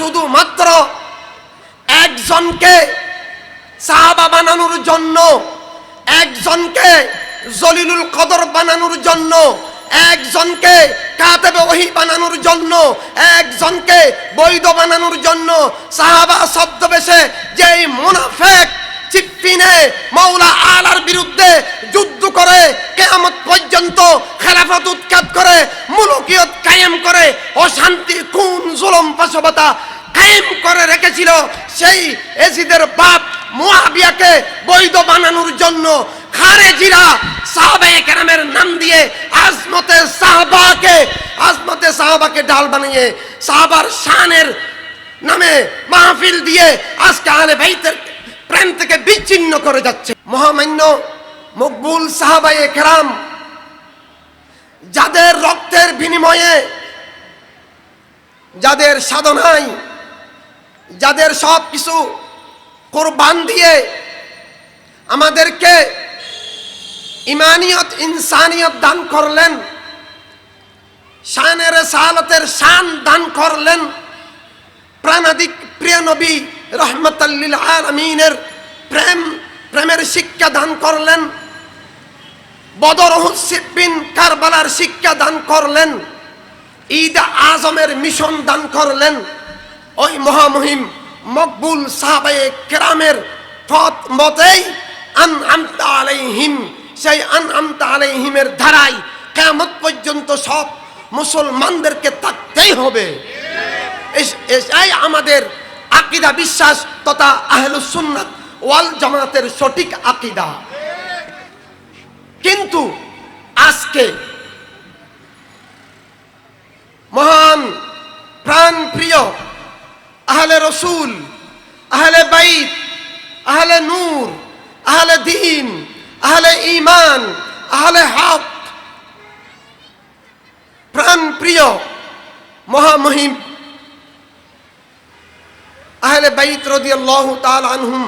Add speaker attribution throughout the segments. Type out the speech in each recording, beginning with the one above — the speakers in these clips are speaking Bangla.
Speaker 1: শুধুমাত্র একজনকে সাহাবা বানানোর জন্য, একজনকে জলিলুল কদর বানানোর জন্য, একজনকে কাতেবে ওহী বানানোর জন্য, একজনকে বৈধ বানানোর জন্য সাহাবা ছদ্মবেশে যেই মুনাফিক চিফিনে মাওলা আলার বিরুদ্ধে যুদ্ধ করে কিয়ামত পর্যন্ত খেলাফত উৎখাত করে মুলকিয়ত কায়েম করে অশান্তি খুন জুলুম পাশবতা কায়েম করে রেখেছিল, সেই এজিদের বাপ মুয়াবিয়াকে বৈধ বানানোর জন্য খারেজিরা সাহাবায়ে কেরামের নাম দিয়ে আজমতে সাহাবাকে ঢাল বানিয়ে সাহাবার শানের নামে মাহফিল দিয়ে আজকে আহলে বাইতের প্রেম থেকে বিচ্ছিন্ন করে যাচ্ছে। মহামান্য মকবুল সাহাবায়ে কেরাম যাদের রক্তের বিনিময়ে, যাদের সাধনায়, যাদের সব কিছু কোরবান দিয়ে আমাদেরকে ইমানিয়ত ইনসানিয়ত দান করলেন, শানের সালাতের শান দান করলেন, প্রাণাদিক প্রিয় নবী রহমাতাল লিল আলামিনের প্রেমের শিক্ষা দান করলেন, বদর, উহুদ, সিফফিন, কারবালার শিক্ষা দান করলেন, ঈদ আজমের মিশন দান করলেন। ওই মহামহিম মকবুল সাহাবায়ে কেরামের মতেই আনআমতা আলাইহিম, সেই আনআমতা আলাইহিমের ধারায় কিয়ামত পর্যন্ত সব মুসলমানদেরকে থাকতেই হবে। এটাই আমাদের আকীদা, বিশ্বাস তথা আহলুস সুন্নাত ওয়াল জামাতের সঠিক আকীদা। কিন্তু আজকে মহান প্রাণ প্রিয় আহলে রসুল, আহলে বাইত, আহলে নূর, আহলে দ্বীন, আহলে ঈমান, আহলে হক, প্রাণ প্রিয় মহামহিম আহলে বাইত রাদিয়াল্লাহু তাআলা আনহুম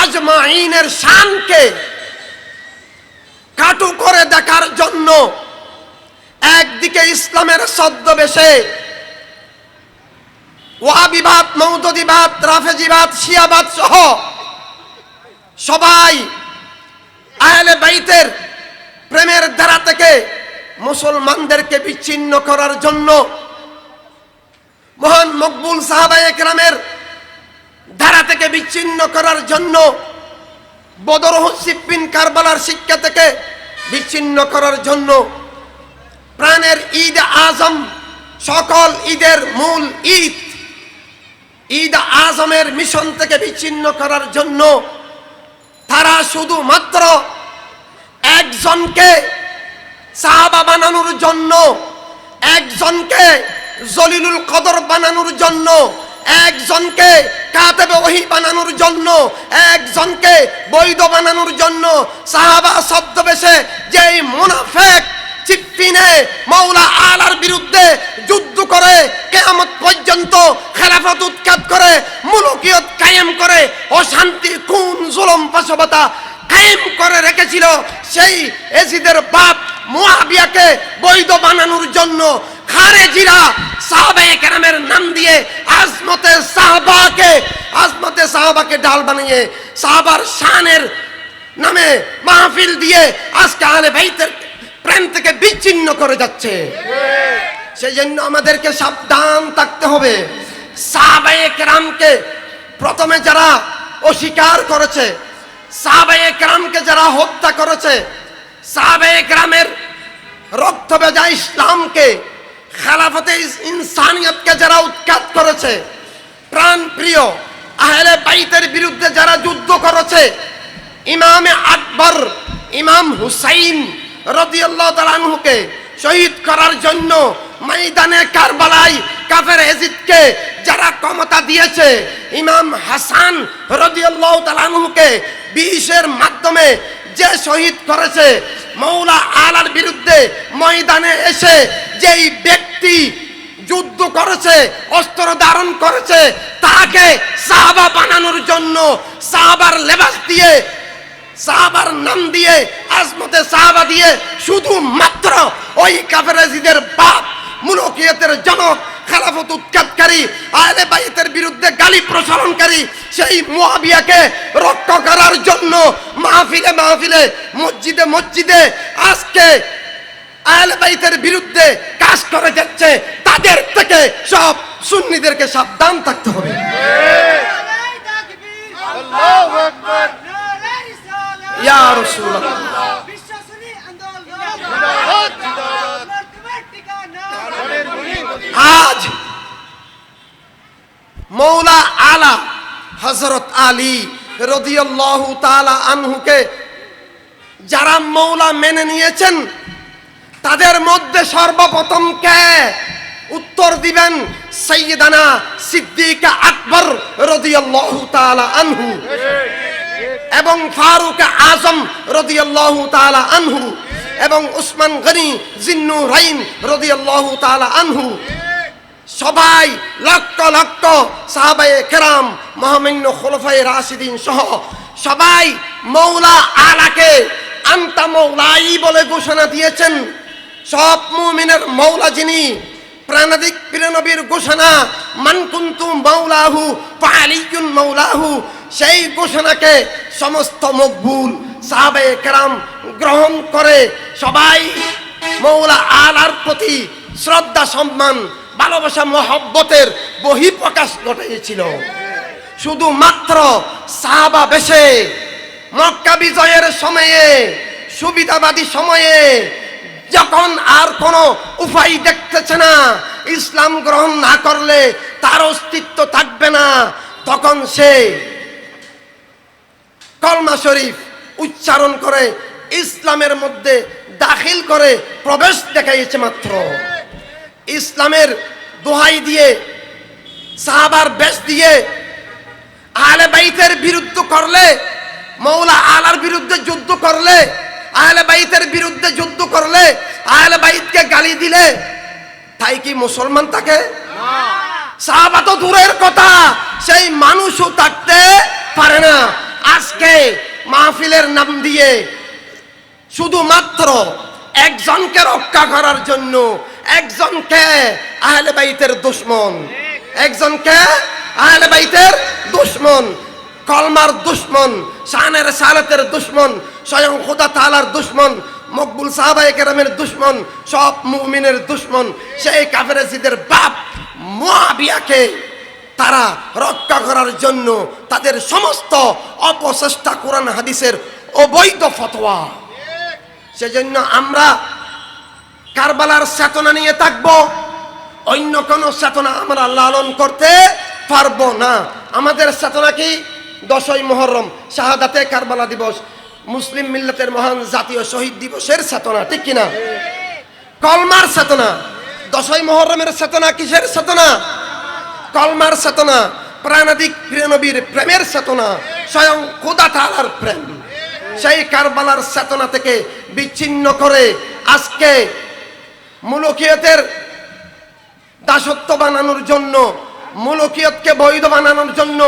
Speaker 1: আজমাইনের শানকে কাটু করে দেখার জন্য একদিকে ইসলামের ছদ্মবেশে ওয়াহাবিবাদ, মওদুদিবাদ, রাফেজিবাদ, শিয়াবাদ সহ সবাই আহলে বাইতের প্রেমের ধারা থেকে মুসলমানদেরকে বিচ্ছিন্ন করার জন্য, মহান মকবুল সাহাবায়ে কেরামের ধারা থেকে বিচ্ছিন্ন করার জন্য, বদর, উহুদ, সিফফিন, কারবালার শিক্ষা থেকে বিচ্ছিন্ন করার জন্য, প্রাণের ঈদ আজম, সকল ঈদের মূল ঈদ আজমের মিশন থেকে বিচ্ছিন্ন করার জন্য তারা শুধুমাত্র একজনকে সাহাবা বানানোর জন্য, একজনকে জলিলুল কদর বানানোর জন্য, একজনকে কাতেবে ওহী বানানোর জন্য, একজনকে বৈধ বানানোর জন্য সাহাবা ছদ্মবেশে যেই মুনাফিক চিফিনে মাওলা আলার বিরুদ্ধে যুদ্ধ করে কিয়ামত পর্যন্ত খেলাফত উৎখাত করে মুলকিয়ত কায়েম করে অশান্তি খুন জুলুম পাশবতা কায়েম করে রেখেছিল, সেই এজিদের বাপ মুয়াবিয়াকে বৈধ বানানোর জন্য খারেজিরা সাহাবায়ে কেরামের নাম দিয়ে আজমতে সাহাবাকে ঢাল বানিয়ে সাহাবার শানের নামে মাহফিল দিয়ে আজকে আহলে বাইতের প্রেম থেকে বিচ্ছিন্ন করে যাচ্ছে। সেই জন্য আমাদেরকে সাবধান থাকতে হবে। সাহাবায়ে কেরামকে প্রথমে যারা অস্বীকার করেছে, সাহাবায়ে কেরামকে যারা হত্যা করেছে, সাহাবায়ে কেরামের রক্ত ভেজা ইসলামকে, খেলাফতে ইনসানিয়তকে যারা উৎখাত করেছে, প্রাণ প্রিয় আহলে বাইতের বিরুদ্ধে যারা যুদ্ধ করেছে, ইমামে আকবর ইমাম হুসাইন রাদিয়াল্লাহু তাআলা আনহুকে শহীদ করার জন্য ময়দানে কারবালায় কাফের এজিদকে যারা ক্ষমতা দিয়েছে, ইমাম হাসান রাদিয়াল্লাহু তাআলা আনহুকে বিষের মাধ্যমে যে শহীদ করেছে, মাওলা আলার বিরুদ্ধে ময়দানে এসে যেই ব্যক্তি যুদ্ধ করেছে, অস্ত্র ধারণ করেছে, তাকে সাহাবা বানানোর জন্য সাহাবার লেবাস দিয়ে, সাহাবার নাম দিয়ে, আজমতে সাহাবা দিয়ে শুধুমাত্র ওই কাফের এজিদের বাপ, মুলকিয়তের জনক, খেলাফত উৎখাতকারী, আহলে বাইতের দাড়ি প্রসারণকারী সেই মুয়াবিয়াকে রক্ষা করার জন্য মাহফিলে মাহফিলে, মসজিদে মসজিদে আজকে আহলে বাইতের বিরুদ্ধে কাজ করে যাচ্ছে, তাদের থেকে সব সুন্নিদেরকে সাবধান থাকতে হবে।
Speaker 2: আল্লাহু আকবার।
Speaker 1: ইয়া রাসূলুল্লাহ, আজ মৌলা আলা হযরত আলী রাদিয়াল্লাহু তাআলা আনহুকে যারা মৌলা মেনে নিয়েছেন, তাদের মধ্যে সর্বপ্রথম কে? উত্তর দিবেন সাইয়্যিদানা সিদ্দিক আকবর রাদিয়াল্লাহু তাআলা আনহু এবং ফারুক আজম রাদিয়াল্লাহু তাআলা আনহু এবং উসমান গনি জিন্নুরাইন রাদিয়াল্লাহু তাআলা আনহু। সবাই লক্ষ লক্ষ সাহাবায়ে কেরাম, মহামান্য খুলাফায়ে রাশিদিন সহ সবাই মৌলা আলাকে আনতা মৌলাই বলে ঘোষণা দিয়েছেন। সব মুমিনের মৌলা যিনি, প্রাণাদিক প্রিয় নবীর ঘোষণা, মান কুনতু মাওলাহু ফাআলিয়ুন মাওলাহু, সেই ঘোষণাকে সমস্ত মকবুল সাহাবায়ে কেরাম গ্রহণ করে সবাই মৌলা আলার প্রতি শ্রদ্ধা, সম্মান, ভালোবাসা, মহব্বতের বহিঃপ্রকাশ ঘটিয়েছিল। শুধুমাত্র সাহাবা বেশে মক্কা বিজয়ের সময়ে, সুবিধাবাদী সময়ে, যখন আর কোনো উপায় দেখতেছে না, ইসলাম গ্রহণ না করলে তার অস্তিত্ব থাকবে না, তখন সে কলমা শরীফ উচ্চারণ করে ইসলামের মধ্যে দাখিল করে প্রবেশ দেখাইছে। মাত্র ইসলামের দোহাই দিয়ে, সাহাবার বেশ দিয়ে আহলে বাইতের বিরুদ্ধে করলে, মৌলা আলার বিরুদ্ধে যুদ্ধ করলে, আহলে বাইতের বিরুদ্ধে যুদ্ধ করলে, আহলে বাইতকে গালি দিলে, তাই কি মুসলমান থাকে? সাহাবা তো দূরের কথা, সেই মানুষও থাকতে পারে না। আজকে মাহফিলের নাম দিয়ে শুধুমাত্র একজনকে রক্ষা করার জন্য, একজনকে আহলে বাইতের দুশমন, একজনকে আহলে বাইতের দুশমন, কলমার দুশমন, শানের সালাতের দুশমন, স্বয়ং খোদা তাআলার দুশমন, মকবুল সাহাবায়ে কেরামের দুশমন, সব মুমিনের দুশমন, সেই কাফের জিদের বাপ মুয়াবিয়াকে তারা রক্ষা করার জন্য তাদের সমস্ত অপচেষ্টা, কোরআন হাদিসের অবৈধ ফতোয়া। সেজন্য আমরা কারবালার চেতনা নিয়ে থাকবো, অন্য কোন চেতনা আমরা লালন করতে পারবো না। আমাদের চেতনা কি? 10ই মুহররম শাহাদাতে কারবালা দিবস, মুসলিম মিল্লাতের মহান জাতীয় শহীদ দিবসের চেতনা, ঠিক কিনা? কলমার চেতনা। 10ই মুহররমের চেতনা কিসের চেতনা? কলমার চেতনা, প্রাণাদিক প্রিয় নবীর প্রেমের চেতনা, স্বয়ং খোদা তাআলার প্রেম। সেই কারবালার চেতনা থেকে বিচ্ছিন্ন করে আজকে মুলুকিয়তের দাসত্ব বানানোর জন্য, মুলুকিয়তকে বৈধ বানানোর জন্য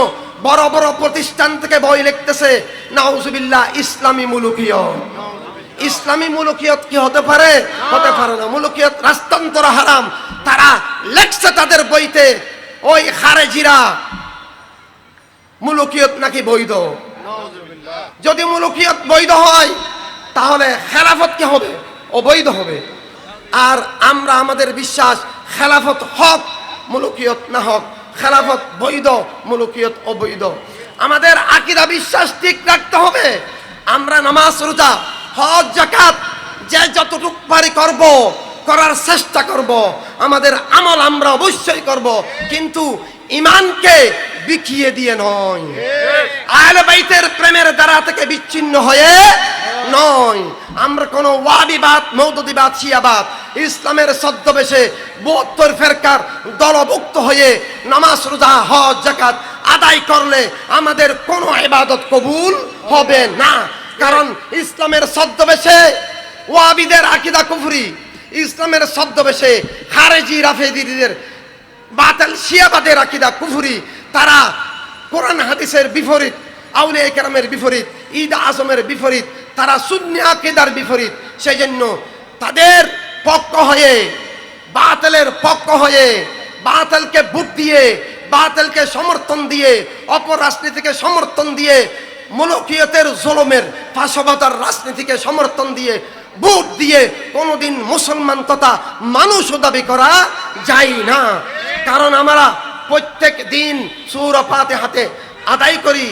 Speaker 1: বড় বড় প্রতিষ্ঠান থেকে বই লিখতেছে, নাউজুবিল্লাহ, ইসলামী মুলুকিয়ত। ইসলামী মুলুকিয়ত কি হতে পারে? হতে পারে না। মুলুকিয়ত রাষ্ট্রান্তর হারাম। তারা লেখছে তাদের বইতে, ওই খারেজিরা মুলুকিয়ত নাকি বৈধ। যদি মুলুকিয়ত বৈধ হয় তাহলে খেলাফত কি হবে? অবৈধ হবে। আর আমরা, আমাদের বিশ্বাস খেলাফত হক, মুলুকিয়ত না হক। খেলাফত বৈধ, মুলুকিয়ত অবৈধ। আমাদের আকীদা বিশ্বাস ঠিক রাখতে হবে। আমরা নামাজ, রোজা, হজ, যাকাত যে যতটুক পারি করব, করার চেষ্টা করব। আমাদের আমল আমরা অবশ্যই করব, কিন্তু ঈমানকে বিকিয়ে দিয়ে নয়, আহলে বাইতের প্রেমের দ্বারা থেকে বিচ্ছিন্ন হয়ে নয়। আমরা কোন ওয়াহাবিবাদ, মওদুদিবাদ, শিয়াবাদ, ইসলামের ছদ্মবেশে 72 ফেরকার দলভুক্ত হয়ে নামাজ, রোজা, হজ, যাকাত আদায় করলে আমাদের কোনো ইবাদত কবুল হবে না। কারণ ইসলামের ছদ্মবেশে ওয়াহাবিদের আকীদা কুফরি, ইসলামের ছদ্মবেশে খারেজি রাফেজিদের বাতিল শিয়াবাদের আকীদা কুফরি। তারা কোরআন হাদিসের বিপরীত, আউলিয়া কেরামের বিপরীত, ঈদ আজমের বিপরীত, তারা সুন্নি আকীদার বিপরীত। সেই জন্য তাদের পক্ষ হয়ে, বাতিলের পক্ষ হয়ে, বাতিলকে ভোট দিয়ে বাতিলকে সমর্থন দিয়ে, অপরাজনীতিকে সমর্থন দিয়ে, মুলকিয়তের জুলুমের ফাঁসবাদার রাজনীতিকে সমর্থন দিয়ে, ভোট দিয়ে কোনোদিন মুসলমান তথা মানুষও দাবি করা যায় না। কারণ আমরা প্রত্যেক দিন সূরা ফাতিহাতে আদায় করি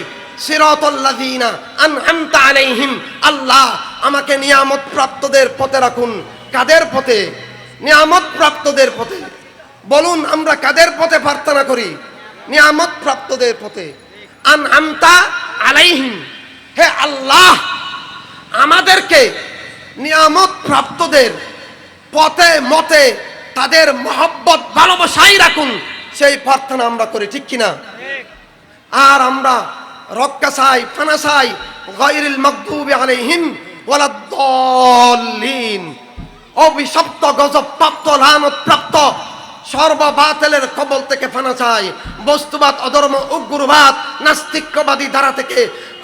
Speaker 1: সিরাতাল্লাযীনা আনআমতা আলাইহিম, আল্লাহ আমাকে নিয়ামত প্রাপ্তদের পথে রাখুন। কাদের পথে? নিয়ামত প্রাপ্তদের পথে। বলুন আমরা কাদের পথে প্রার্থনা করি? নিয়ামত প্রাপ্তদের পথে। আনআমতা আলাইহিম, হে আল্লাহ আমাদেরকে নিয়ামত প্রাপ্তদের পথে মতে তাদের মহব্বত ভালোবাসাই রাখুন, সেই প্রার্থনা আমরা করি, ঠিক কিনা? আর আমরা রক্ষা চাই, ফানা চাই গায়রিল মাগদুবি আলাইহিম ওয়ালাদ-দাল্লিন, অভিশপ্ত, গজব প্রাপ্ত, লানত প্রাপ্ত সর্ববাতিলের কবল থেকে ফানা চাই। বস্তুবাদ, অধর্ম, উগ্রবাদ, নাস্তিক্যবাদী ধারা থেকে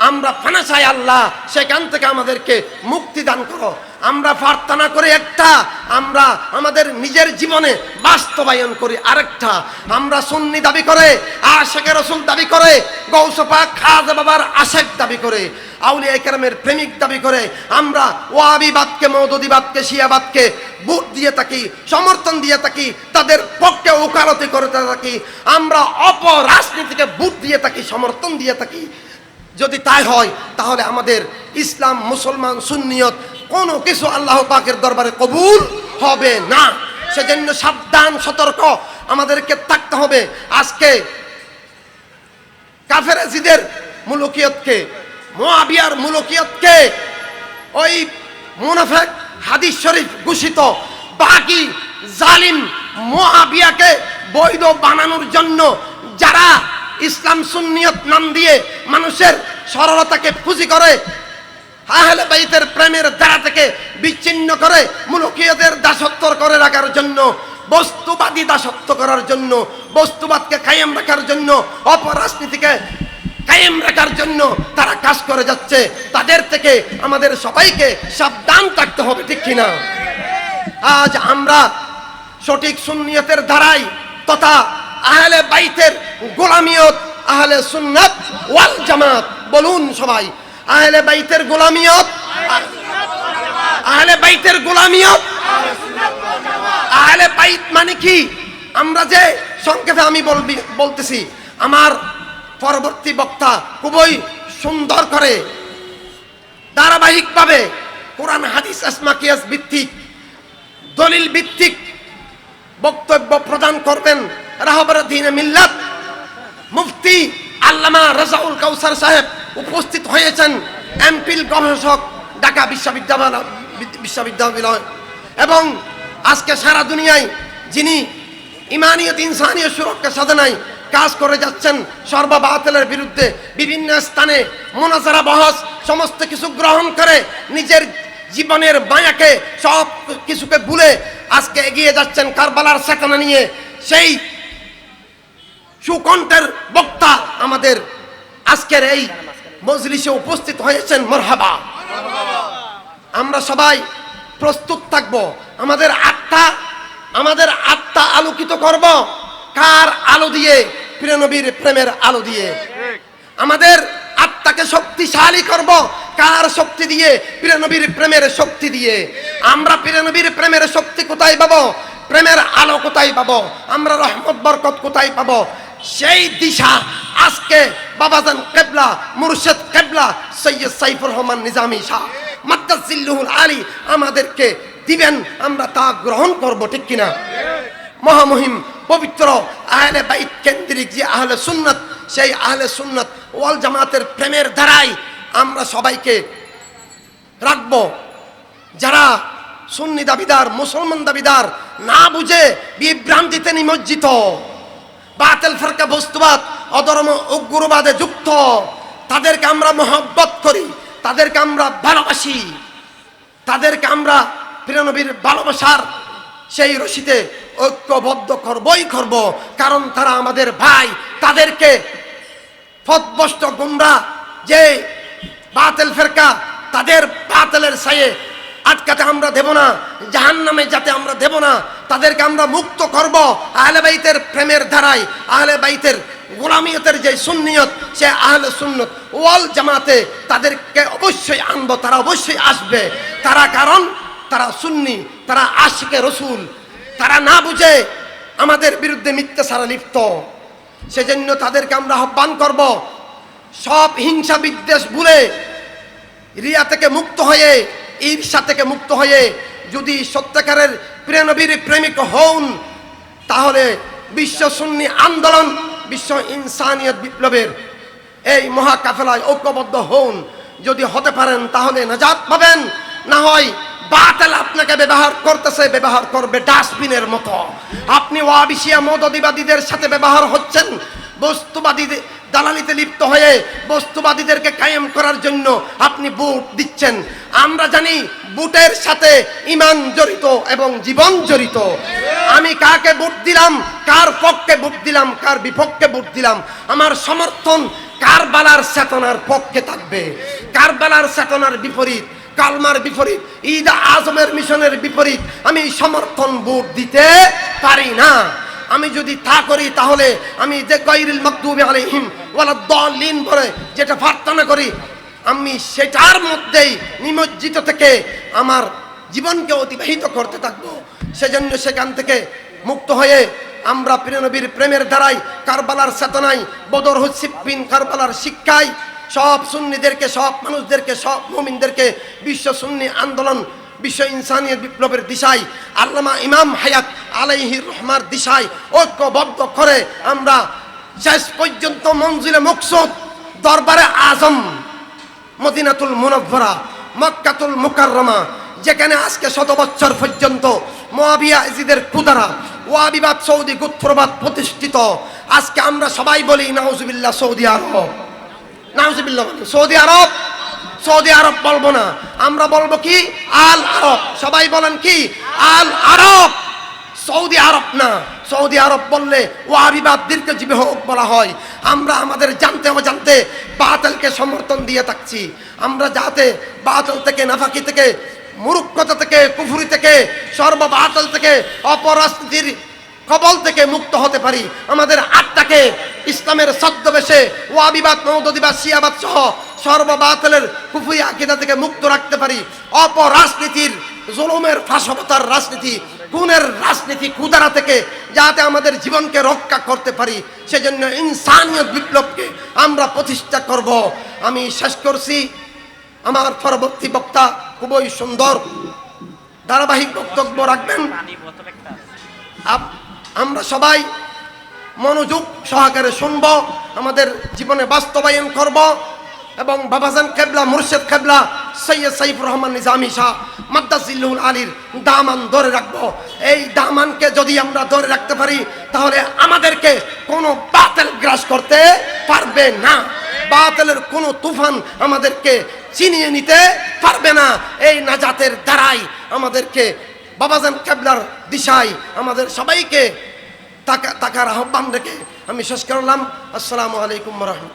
Speaker 1: আমরা ফানা চাই। আল্লাহ সেখান থেকে আমাদেরকে মুক্তি দান করো। আমরা প্রার্থনা করি একটা, আমরা আমাদের নিজের জীবনে বাস্তবায়ন করি আরেকটা। আমরা সুন্নি দাবি করে, আশিকে রাসূল দাবি করে, গৌস পাক খাজা বাবার আশিক দাবি করে, আউলিয়া কেরামের প্রেমিক দাবি করে, আমরা ওয়াহাবিবাদকে, মওদুদিবাদকে, শিয়াবাদকে ভোট দিয়ে থাকি, সমর্থন দিয়ে থাকি, তাদের পক্ষে ওকালতি করতে থাকি, আমরা অপরাজনীতিকে ভোট দিয়ে থাকি, সমর্থন দিয়ে থাকি। যদি তাই হয় তাহলে আমাদের ইসলাম, মুসলমান, সুন্নিয়ত কোনো কিছু আল্লাহ পাকের দরবারে কবুল হবে না। সেজন্য সাবধান, সতর্ক আমাদেরকে থাকতে হবে। আজকে কাফের জিদের মুলকিয়তকে, মুআবিয়ার মুলকিয়তকে, ওই মুনাফিক হাদিস শরীফ ঘোষিত বাকি জালিম মুআবিয়াকে বৈধ বানানোর জন্য যারা ইসলাম সুন্নিয়ত নাম দিয়ে মানুষের সরলতাকে পুঁজি করে, আহলে বাইতের প্রেমের ধারা থেকে বিচ্ছিন্ন করে, মুলকিয়তের দাসত্ব করে রাখার জন্য, বস্তুবাদী দাসত্ব করার জন্য, বস্তুবাদকে কায়েম রাখার জন্য, অপরাজনীতিকে কায়েম রাখার জন্য তারা কাজ করে যাচ্ছে। তাদের থেকে আমাদের সবাইকে সাবধান থাকতে হবে, ঠিক কিনা? আজ আমরা সঠিক সুন্নিয়তের ধারায় তথা আহলে বাইতের গোলামিয়ত, আহলে সুন্নাত ওয়াল জামাত, বলুন সবাই আহলে বাইতের গোলামিয়ত, আহলে বাইতের গোলামিয়ত। আহলে বাইত মানে কি? আমরা যে সংক্ষেপে আমি বলতেছি, আমার পরবর্তী বক্তা খুবই সুন্দর করে ধারাবাহিকভাবে কোরআন, হাদিস, ইজমা, কিয়াস ভিত্তিক, দলিল ভিত্তিক বক্তব্য প্রদান করবেন। রাহবার দ্বীন মিল্লাত মুফতি আল্লামা রাজাউল কাউসার সাহেব উপস্থিত হয়েছেন, এমপিল গবেষক, ঢাকা বিশ্ববিদ্যালয়। এবং আজকে সারা দুনিয়ায় যিনি ইমানিয়ত, ইনসানিয়ত সুরক্ষা সাধনায় কাজ করে যাচ্ছেন, সর্ববাতিলের বিরুদ্ধে বিভিন্ন স্থানে মুনাজারা, বহস সমস্ত কিছু গ্রহণ করে নিজের জীবনের মায়াকে, সব কিছুকে ভুলে আজকে এগিয়ে যাচ্ছেন কারবালার চেতনা নিয়ে। সেই সুকণ্ঠের বক্তা আমাদের আজকের এই মজলিসে উপস্থিত হয়েছেন। মারহাবা। আমরা সবাই প্রস্তুত থাকব। আমাদের আত্মা আলোকিত করব কার আলো দিয়ে? প্রিয় নবীর প্রেমের আলো দিয়ে। আমাদের আত্মাকে শক্তিশালী করব কার শক্তি দিয়ে? প্রিয় নবীর প্রেমের শক্তি দিয়ে। আমরা প্রিয় নবীর প্রেমের শক্তি কোথায় পাবো? প্রেমের আলো কোথায় পাবো? আমরা রহমত বরকত কোথায় পাবো? সেই দিশা আজকে বাবাজান কেবলা, মুর্শিদ কেবলা সৈয়দ সাইফুর রহমান নিজামী শাহ মাদ্দাজিল্লুহুল আলী আমাদেরকে দিবেন, আমরা তা গ্রহণ করব, ঠিক কিনা? মহামহিম পবিত্র আহলে বাইত কেন্দ্রিক যে আহলে সুন্নাত, সেই আহলে সুন্নাত ওয়াল জামাতের প্রেমের ধারায় আমরা সবাইকে রাখবো। যারা সুন্নি দাবিদার, মুসলমান দাবিদার, না বুঝে বিভ্রান্তিতে নিমজ্জিত, বাতিল ফিরকা, বস্তুবাদ, অধর্ম, উগ্রবাদে যুক্ত, তাদেরকে আমরা মহব্বত করি, তাদেরকে আমরা ভালোবাসি, তাদেরকে আমরা প্রিয় নবীর ভালোবাসার সেই রশিতে ঐক্যবদ্ধ করবই করব। কারণ তারা আমাদের ভাই। তাদেরকে পথভ্রষ্ট গুমরা যে বাতিল ফিরকা, তাদের বাতিলের ছায়ে আটকাতে আমরা দেব না, জাহান্নামে যাতে আমরা দেব না, তাদেরকে আমরা মুক্ত করব আহলে বাইতের প্রেমের ধারায়, আহলে বাইতের গোলামিয়তের যে সুন্নিয়ত, সে আহলে সুন্নত ওয়াল জামাতে তাদেরকে অবশ্যই আনবো, তারা অবশ্যই আসবে। তারা কারণ তারা সুন্নি, তারা আশিকে রসুল, তারা না বুঝে আমাদের বিরুদ্ধে মিথ্যাচারে লিপ্ত। সেজন্য তাদেরকে আমরা আহ্বান করব, সব হিংসা বিদ্বেষ ভুলে, রিয়া থেকে মুক্ত হয়ে, ঈর্ষা থেকে মুক্ত হয়ে যদি সত্যকারের প্রিয় নবীর প্রেমিক হন, তাহলে বিশ্ব সুন্নি আন্দোলন, বিশ্ব ইনসানিয়ত বিপ্লবের এই মহা কাফেলায় ঐক্যবদ্ধ হন। যদি হতে পারেন তাহলে নাজাত পাবেন, না হয় বাতিল আপনাকে ব্যবহার করতেছে, ব্যবহার করবে ডাস্টবিনের মতো। আপনি ওয়াহাবিশিয়া মওদুদিবাদীদের সাথে ব্যবহার হচ্ছেন, বস্তুবাদী দালালিতে লিপ্ত হয়ে বস্তুবাদীদেরকে কায়েম করার জন্য আপনি ভোট দিচ্ছেন। আমরা জানি ভোটের সাথে ঈমান জড়িত এবং জীবন জড়িত। আমি কাকে ভোট দিলাম, কার পক্ষে ভোট দিলাম, কার বিপক্ষে ভোট দিলাম, আমার সমর্থন কারবালার চেতনার পক্ষে থাকবে। কারবালার চেতনার বিপরীত, কালমার বিপরীত, ঈদ আজমের মিশনের বিপরীত আমি সমর্থন ভোট দিতে পারি না। আমি যদি তা করি তাহলে আমি যে গায়রিল মাগদুবি আলাইহিম ওয়ালাদ-দাল্লিন বলে যেটা প্রার্থনা করি, আমি সেটার মধ্যেই নিমজ্জিত থেকে আমার জীবনকে অতিবাহিত করতে থাকবো। সেজন্য সেখান থেকে মুক্ত হয়ে আমরা প্রিয় নবীর প্রেমের ধারায়, কারবালার চেতনায়, বদর হুসিফিন কারবালার শিক্ষায় সব সুন্নিদেরকে, সব মানুষদেরকে, সব মুমিনদেরকে বিশ্ব সুন্নি আন্দোলন, বিশ্ব ইনসানিয়ত বিপ্লবের দিশায়, আল্লামা ইমাম হায়াত আলাইহির রহমার দিশায় ঐক্যবদ্ধ করে আমরা শেষ পর্যন্ত মঞ্জিলে মকসুদ দরবারে আজম মদিনাতুল মুনাওয়ারা মক্কাতুল মুকাররমা, যেখানে আজকে 100 বছর পর্যন্ত মুআবিয়া ইয়াজিদের কুদারা ওয়াহাবিবাদ সৌদি গোত্রবাদ প্রতিষ্ঠিত। আজকে আমরা সবাই বলি নাউজুবিল্লাহ সৌদি আরব, নাউজুবিল্লাহ সৌদি আরব, সৌদি আরব বলবো না, আমরা বলবো কি আল আরব। সবাই বলেন কি আল আরব, সৌদি আরব না। সৌদি আরব বললে ওয়াহাবিবাদ দীর্ঘজীবী হোক বলা হয়। আমরা আমাদের জানতে অজান্তে বাতিলকে সমর্থন দিয়ে থাকছি। আমরা যাতে বাতিল থেকে, নাফাকি থেকে, মূর্খতা থেকে, কুফরি থেকে, সর্ববাতিল থেকে, অপরাজনীতির কবল থেকে মুক্ত হতে পারি, আমাদের আত্মাকে ইসলামের ছদ্মবেশে ওয়াহাবিবাদ, মওদুদিবাদ, শিয়াবাদ সহ সর্ববাতিলের কুফরি আকীদা থেকে মুক্ত রাখতে পারি। অপরাজনীতির, জুলুমের, ফাঁসবতার রাজনীতি, খুনের রাজনীতি, কুদারা থেকে যাতে আমাদের জীবনকে রক্ষা করতে পারি, সেজন্য ইনসানিয়ত বিপ্লবকে আমরা প্রতিষ্ঠা করব। আমি শেষ করছি। আমার পরবর্তী বক্তা খুবই সুন্দর ধারাবাহিক বক্তব্য রাখবেন। আমরা সবাই মনোযোগ সহকারে শুনব, আমাদের জীবনে বাস্তবায়ন করব এবং বাবাজান কেবলা, মুর্শিদ কেবলা সৈয়দ সাইফুর রহমান নিজামী শাহ মাদ্দাজিল্লুল আলীর দামান ধরে রাখবো। এই দামানকে যদি আমরা ধরে রাখতে পারি তাহলে আমাদেরকে কোনো বাতিল গ্রাস করতে পারবে না। বাতিলের কোনো তুফান আমাদেরকে চিনিয়ে নিতে পারবে না। এই নাজাতের দ্বারাই আমাদেরকে বাবাজান কেবলার দিশায় আমাদের সবাইকে তাকার আহ্বান রেখে আমি শেষ করলাম। আসসালামু আলাইকুম ওয়া রাহমাতুল্লাহ।